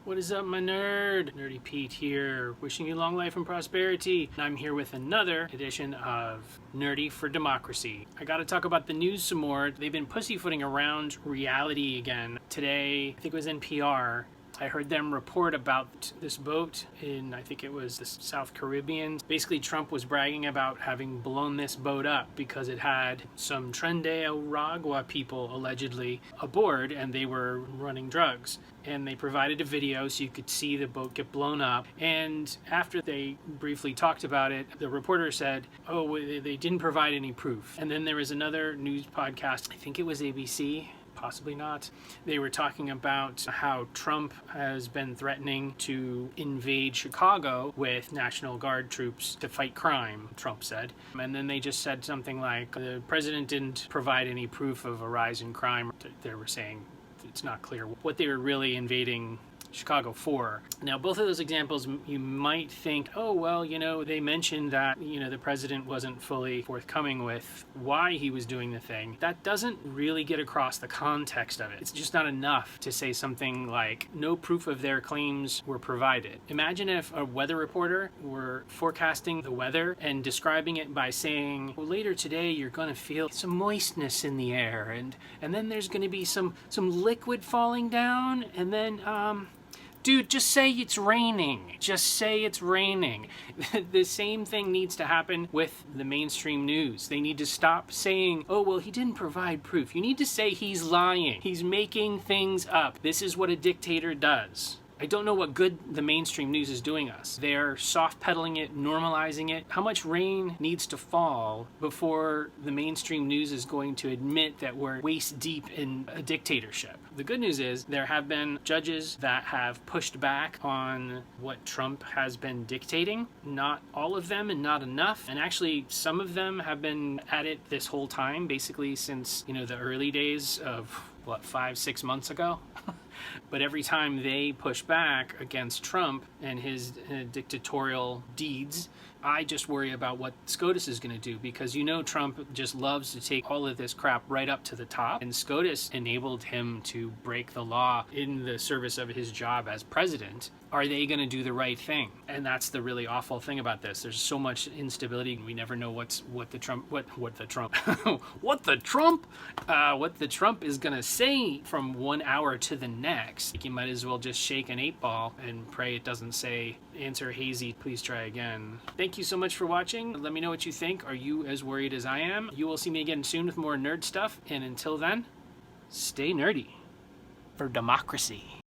What is up, my nerd? Nerdy Pete here, wishing you long life and prosperity. I'm here with another edition of Nerdy for Democracy. I gotta talk about the news some more. They've been pussyfooting around reality again. Today, I think it was NPR, I heard them report about this boat in, I think it was the South Caribbean. Basically, Trump was bragging about having blown this boat up because it had some Aragua people allegedly aboard and they were running drugs. And they provided a video so you could see the boat get blown up. And after they briefly talked about it, the reporter said, oh, they didn't provide any proof. And then there was another news podcast, I think it was ABC, possibly not. They were talking about how Trump has been threatening to invade Chicago with National Guard troops to fight crime, Trump said. And then they just said something like, the president didn't provide any proof of a rise in crime. They were saying it's not clear what they were really invading Chicago for. Now, both of those examples, you might think, oh, well, they mentioned that, the president wasn't fully forthcoming with why he was doing the thing. That doesn't really get across the context of it. It's just not enough to say something like, no proof of their claims were provided. Imagine if a weather reporter were forecasting the weather and describing it by saying, well, later today, you're going to feel some moistness in the air, and then there's going to be some liquid falling down, and then, dude, just say it's raining. Just say it's raining. The same thing needs to happen with the mainstream news. They need to stop saying, oh, well, he didn't provide proof. You need to say he's lying. He's making things up. This is what a dictator does. I don't know what good the mainstream news is doing us. They're soft-pedaling it, normalizing it. How much rain needs to fall before the mainstream news is going to admit that we're waist-deep in a dictatorship? The good news is there have been judges that have pushed back on what Trump has been dictating. Not all of them and not enough. And actually, some of them have been at it this whole time, basically since, the early days of, 5-6 months ago? But every time they push back against Trump and his dictatorial deeds, I just worry about what SCOTUS is going to do, because Trump just loves to take all of this crap right up to the top, and SCOTUS enabled him to break the law in the service of his job as president. Are they going to do the right thing? And that's the really awful thing about this. There's so much instability. We never know what the Trump is going to say from 1 hour to the next. You might as well just shake an 8-ball and pray it doesn't say, answer hazy, please try again. Thank you so much for watching. Let me know what you think. Are you as worried as I am? You will see me again soon with more nerd stuff. And until then, stay nerdy for democracy.